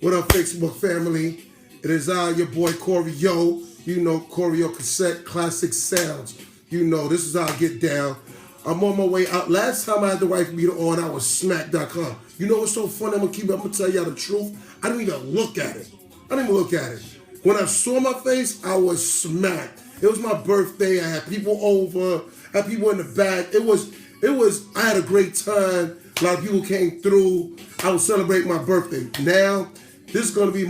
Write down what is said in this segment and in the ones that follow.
What up, Facebook family? It is I, your boy Corio. You know, Corio Cassette Classic Sounds. You know, this is how I get down. I'm on my way out. Last time I had the wife beater on, I was smack.com. You know what's so funny? I'm gonna tell y'all the truth. I didn't even look at it. When I saw my face, I was smacked. It was my birthday. I had people over. I had people in the back. I had a great time. A lot of people came through. I was celebrating my birthday. Now, this is gonna be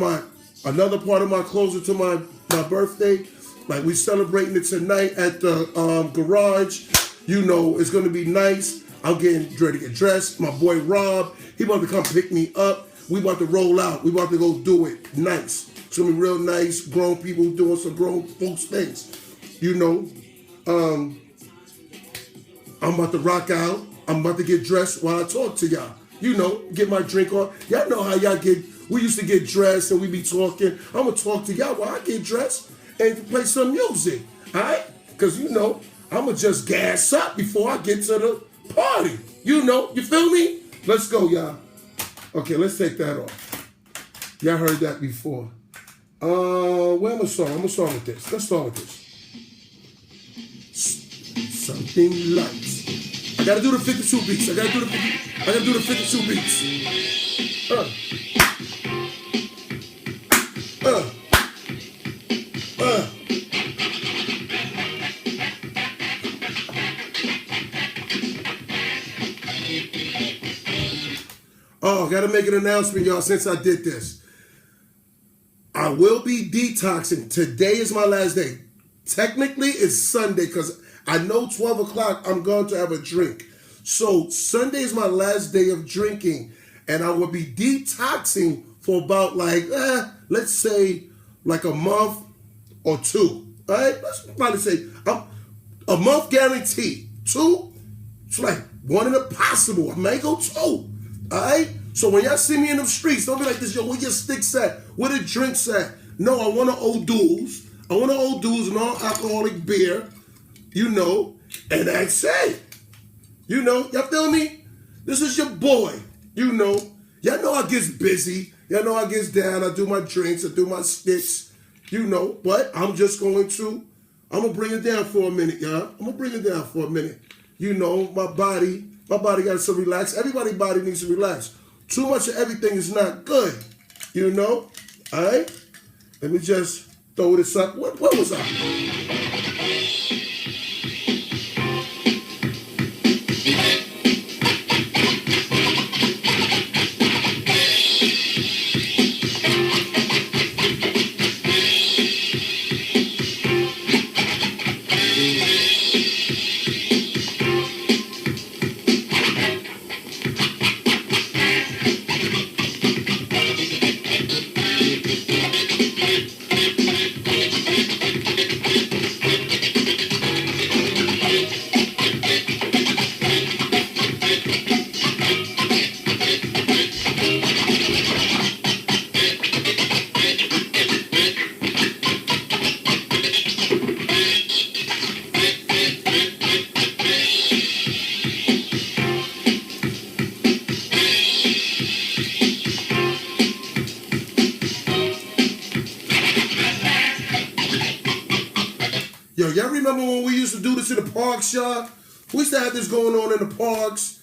another part of my closer to my birthday. Like, we celebrating it tonight at the garage. You know, it's gonna be nice. I'm getting ready to get dressed. My boy Rob, he about to come pick me up. We about to roll out. We about to go do it nice. It's gonna be real nice. Grown people doing some grown folks things. You know, I'm about to rock out. I'm about to get dressed while I talk to y'all. You know, get my drink on. Y'all know how y'all get. We used to get dressed and we be talking. I'm gonna talk to y'all while I get dressed and play some music. All right? Because you know, I'm gonna just gas up before I get to the party. You know, you feel me? Let's go, y'all. Okay, let's take that off. Y'all heard that before. Where am I song? I'm gonna start with this. Let's start with this. Something lights. I gotta do the 52 beats. I gotta do the 52 beats. Oh, gotta make an announcement, y'all, since I did this. I will be detoxing. Today is my last day. Technically, it's Sunday because I know 12 o'clock I'm going to have a drink. So Sunday is my last day of drinking. And I will be detoxing for about let's say like a month or two. All right? Let's probably say a month guaranteed. 2, it's like one in a possible. I may go 2. All right? So when y'all see me in the streets, don't be like this, yo, where your sticks at? Where the drinks at? No, I want an old dudes. I want an old dudes and all alcoholic beer. You know, and that's it. You know, y'all feel me? This is your boy. You know, y'all know I gets busy. Y'all know I gets down. I do my drinks. I do my sticks. You know, but I'm going to bring it down for a minute, y'all. I'm going to bring it down for a minute. You know, my body got to relax. Everybody's body needs to relax. Too much of everything is not good. You know? All right? Let me just throw this up. What was I? Yo, y'all remember when we used to do this in the parks, y'all? We used to have this going on in the parks,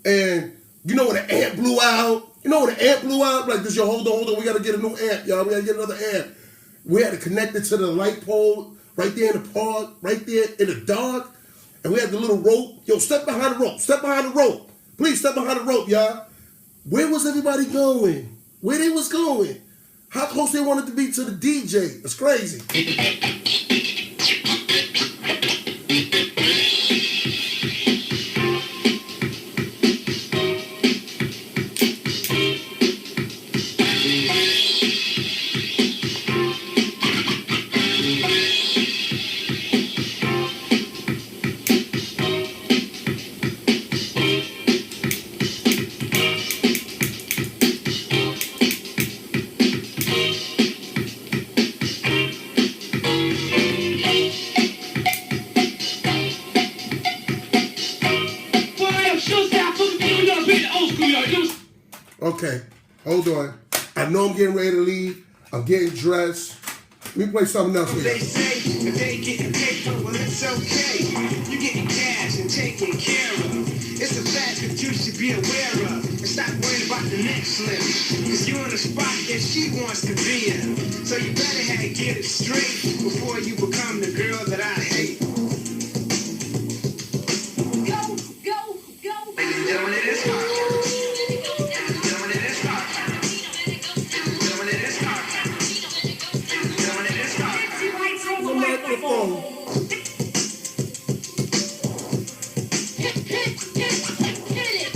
and you know when the amp blew out? Like this, yo, hold on, we gotta get a new amp, y'all. We gotta get another amp. We had to connect it to the light pole right there in the park, right there in the dark, and we had the little rope. Yo, step behind the rope. Please step behind the rope, y'all. Where was everybody going? Where they was going? How close they wanted to be to the DJ? It's crazy. Okay, hold on. I know I'm getting ready to leave. I'm getting dressed. Let me play something else for you. They say if they getting paper, well it's okay. You getting cash and taken care of. It's a fact that you should be aware of. And stop worrying about the next slip. Cause you're in a spot that she wants to be in. So you better have to get it straight before you become the girl that I hate. Go, go, go. Ladies and gentlemen, it is hard. Ladies and gentlemen, it is hard. Ladies and gentlemen, it is hard. Ladies and gentlemen, it is hard. Sexy lights on the The microphone. microphone. Hit it. Hit it.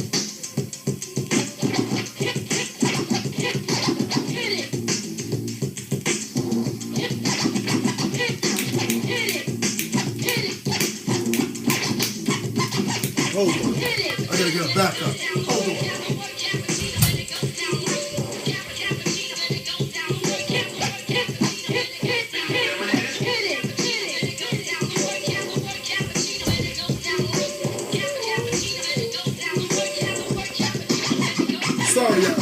Hold on. I gotta get a backup. Hold on. Sorry, y'all.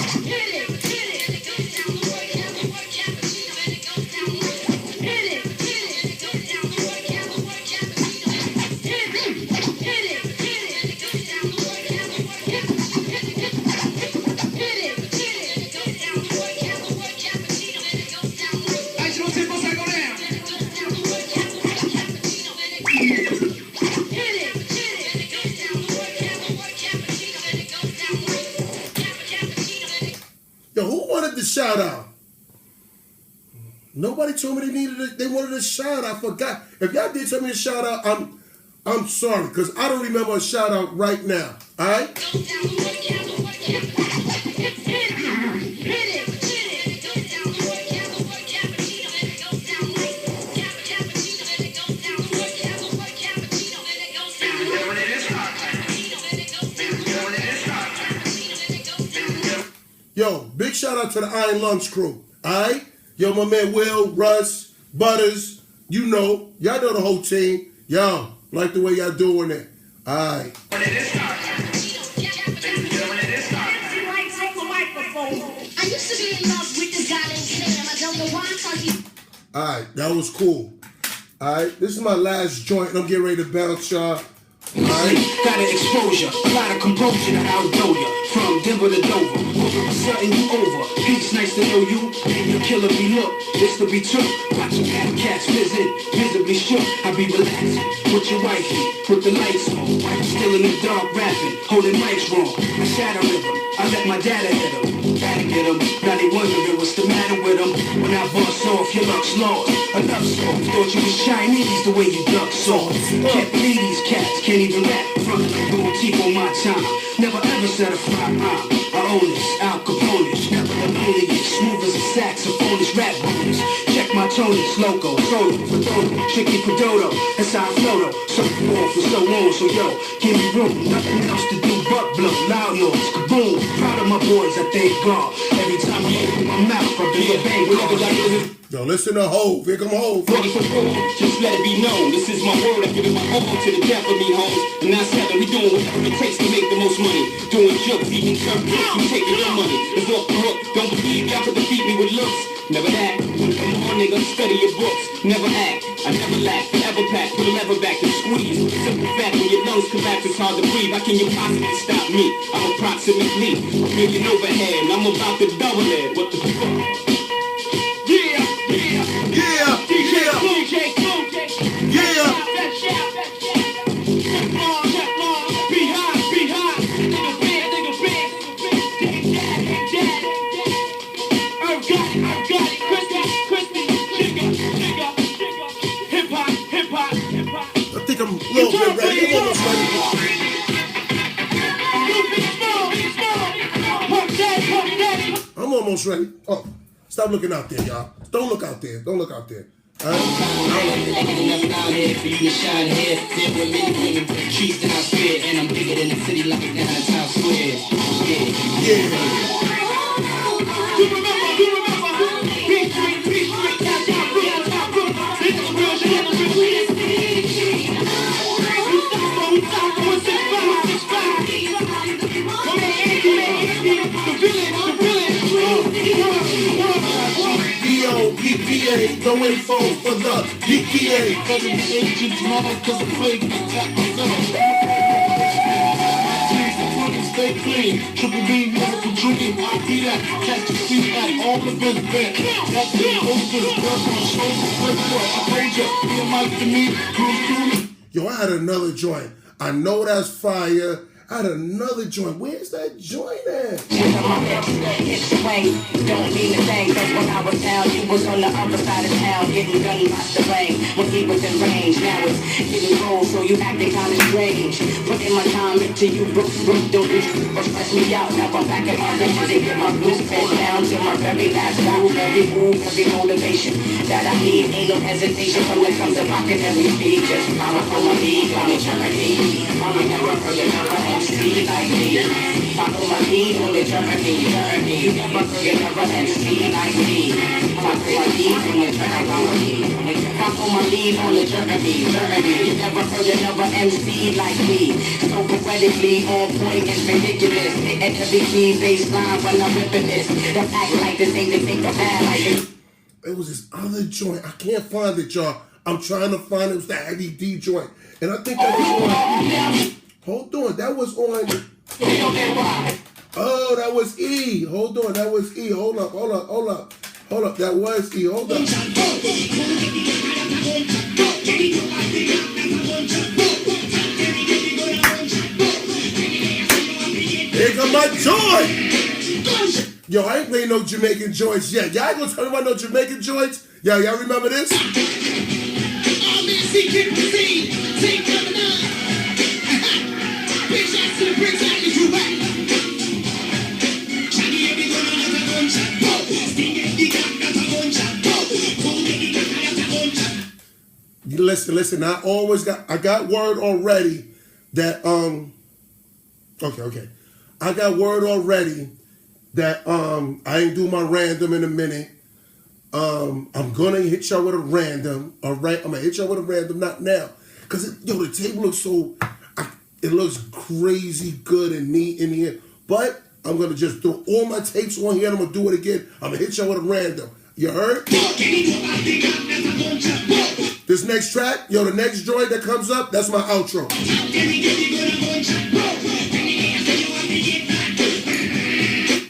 Yo, who wanted the shout out? Nobody told me they wanted a shout out. I forgot. If y'all did tell me a shout out, I'm sorry, because I don't remember a shout out right now. Alright? Yo, big shout out to the Iron Lungs crew. Alright? Yo, my man Will, Russ, Butters, you know. Y'all know the whole team. Yo, like the way y'all doing it. Alright. Sexy lights on the microphone. I used to be in love with this guy named Sam. I don't know why, cause he... Alright, that was cool. Alright, this is my last joint and I'm getting ready to bounce y'all. Alright? Got an exposure, a lot of composure to outdo ya. From Denver to Dover, over a sudden you over. Peace, nice to know you, and your killer be look. This to be true, watching cat cats visit, visibly shook. I be relaxing with your wifey, with the lights on. Wife still in the dark rapping, holding mics wrong. I shadow rhythm, I let my data hit him. Gotta get him, now they wondering what's the matter with him. When I bust off, your luck's lost. Enough smoke, thought you was Chinese the way you duck sauce. Can't believe these cats, can't even rap. Front of the gold teeth on my time. Never ever said a fly rhyme. I own this, Al Capone, never the loneliest. Smooth as a saxophonist, rap bonus. Check my tonus, loco, solo, Fedoro, tricky Pedoto. That's how I flow though. So forth and so on, so yo, give me room. Nothing else to do but blow. Loud noise, kaboom. Proud of my boys, I thank God. Every time I open my mouth, I bring a bang call. Yo, listen to Hove. Here come Hove. Ready for war, just let it be known. This is my word, I give it my all to the death of me, homes. And 9-7, we doing whatever it takes to make the most money. Doing jokes, eating turf, you taking your money. It's off the hook, don't believe y'all could defeat me with looks. Never that, come on nigga, study your books. Never act, I never lack, forever pack, put a lever back and squeeze. Simple fact, when your lungs collapse, it's hard to breathe. How can you possibly stop me? I'm approximately a million overhead, and I'm about to double it. What the fuck? Yeah, yeah, Yeah, DJ yeah, Clue, J Clue, yeah. be high, nigga big, dig that. I've got it, crispy, jigga, hip hop. I think I'm a little bit ready. I'm almost ready. I'm almost ready. Oh, stop looking out there, y'all. Don't look out there. Don't look out there. All right? Nothing out here for you to shine here. There were many women, trees that I fear, and I'm bigger than the city like down in Times Square. Yeah. Yeah. You remember, Beat Street, that's our root, this is real shit, and the real shit. We stop from 165. Come on, Andy, the villain. DEA, no info for the DEA. Federal agents mad cause the plague attack myself. Stay clean, triple B, medical dream, I be that, catch a seat at all events, bent. That's the posters, girls on my shoulders, like what, I told ya, be a mic to me, cruise through. Yo, I had another joint. I know that's fire. I had another joint. Where's that joint at? It's swing, don't mean a thing. Cause when I was down, you was on the other side of town, getting gun by the rain. When he was in range, now it's getting cold, so you acting kinda strange. Putting my time into you, don't you stress me out. Now I'm back in my riches and get my blues bent down to my very last groove. Every move, every motivation that I need, ain't no hesitation when it comes to rocking every speed. Just follow my lead, I'm a journey. I'm never heard another MC like me. Follow my lead on the journey. You never heard another MC like me. Follow my lead on the journey. Follow my lead on the journey. You never heard another MC like me. So poetically on point and ridiculous. Hitting every key bass line when I'm ripping this. Don't act like this ain't the thing to bad like this. It was this other joint. I can't find it, y'all. I'm trying to find it. It was the Heavy D joint. And I think that was on. Hold on. That was on. Oh, that was E. Hold on. That was E. Hold up. That was E. Hold up. Here come my joint. Yo, I ain't playing no Jamaican joints yet. Y'all ain't gonna tell me about no Jamaican joints? Y'all remember this? Listen, I got word already that okay. I got word already that I ain't do my random in a minute. I'm gonna hit y'all with a random. All right, I'm gonna hit y'all with a random, not now, cause the table looks it looks crazy good and neat in here. But I'm gonna just throw all my tapes on here and I'm gonna do it again. I'm gonna hit y'all with a random. You heard? This next track, the next joint that comes up, that's my outro.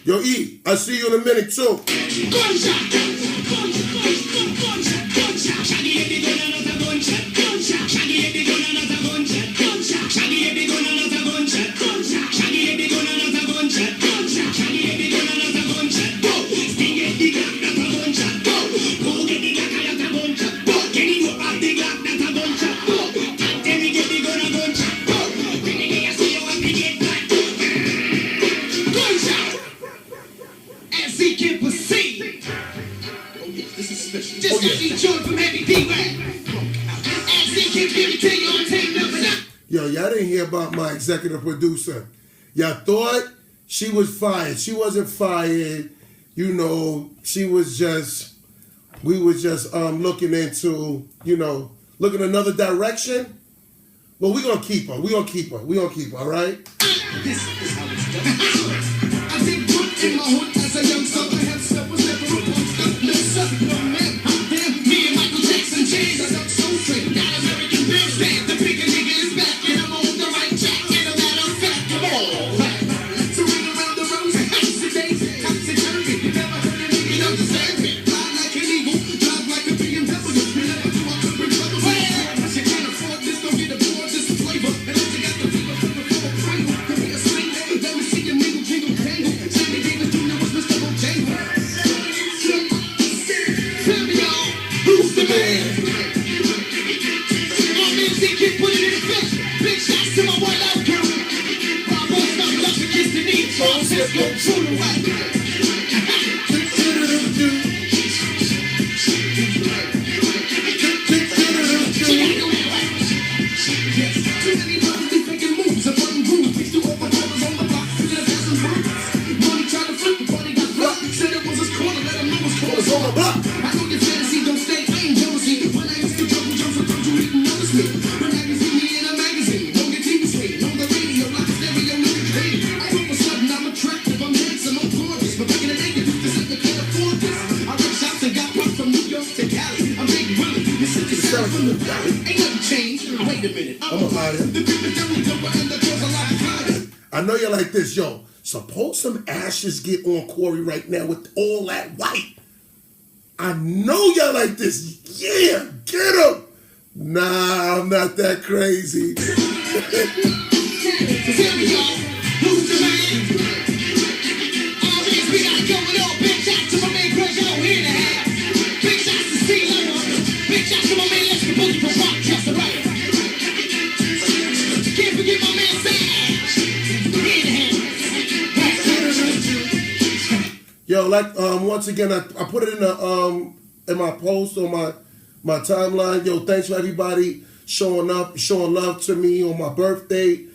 Yo, E, I see you in a minute too. Yo, y'all didn't hear about my executive producer. Y'all thought she was fired. She wasn't fired. She was just, we was just looking into, looking another direction. Well, we're going to keep her. All right? This is how it's done. I think put in my hood as a young son. I had stuff was never a listen, no man, I'm damn. Me and Michael Jackson, James, I got so straight. Got American Bill stand. The bigger nigga is back, and I'm on the right track. And a matter of fact, come on. So ring around the rosy, today, topsy-turvy. Never heard a nigga, don't deserve it. Fly like an eagle, drive like a BMW. Never do I could recover. You can't afford this, don't get aboard this flavor. And once you got the people from the full Pringle, could be a swing. Let me see your mingle, jingle, tangle. Sammy Davis Jr. was Mr. Bojangles. Tell me y'all, who's the man? My man keep putting it in effect. Big shots to my white out girl. Bravo, stop, love to kiss the knee. So I'm just go true to right. I know your fantasy don't stay, I ain't jealousy. When I used to jump, you didn't notice me. But now you see me in a magazine, don't get TV straight. On the radio, like a stereo, nigga crazy. All of a sudden I'm attractive, I'm handsome, I'm gorgeous. But back in the Ain't nothing changed. Wait a minute. I'm a hide it. The people don't jump and the cause a lot of hiding. I know you're like this, yo. Suppose some ashes get on Corey right now with all that white. I know y'all like this. Yeah, get him. Nah, I'm not that crazy. So tell me, y'all, who's the man? Always we got going on. Big shots to my man Pressure here in the house. Big shots to C-Lo. Big shots to my man Lester Boogie from Rochester, right? Can't forget my man Sam. Here in the house. Yo, like once again, I put it in my post on my timeline. Yo, thanks for everybody showing up, showing love to me on my birthday.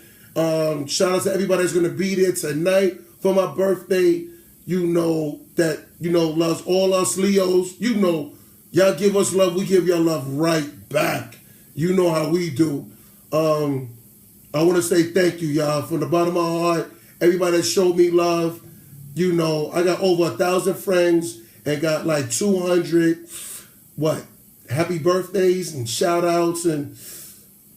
Shout out to everybody that's gonna be there tonight for my birthday. You know that loves all us Leos. You know, y'all give us love, we give y'all love right back. You know how we do. I want to say thank you, y'all, from the bottom of my heart. Everybody that showed me love. You know, I got over 1,000 friends and got like 200, happy birthdays and shout outs. And,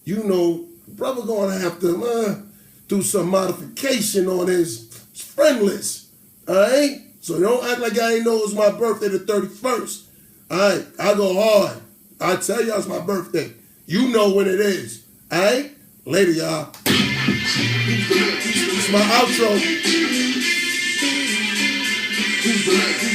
you know, brother gonna have to do some modification on his friend list. All right? So don't act like I ain't know it was my birthday the 31st. All right? I go hard. I tell y'all it's my birthday. You know when it is. All right? Later, y'all. It's my outro. Who's the man?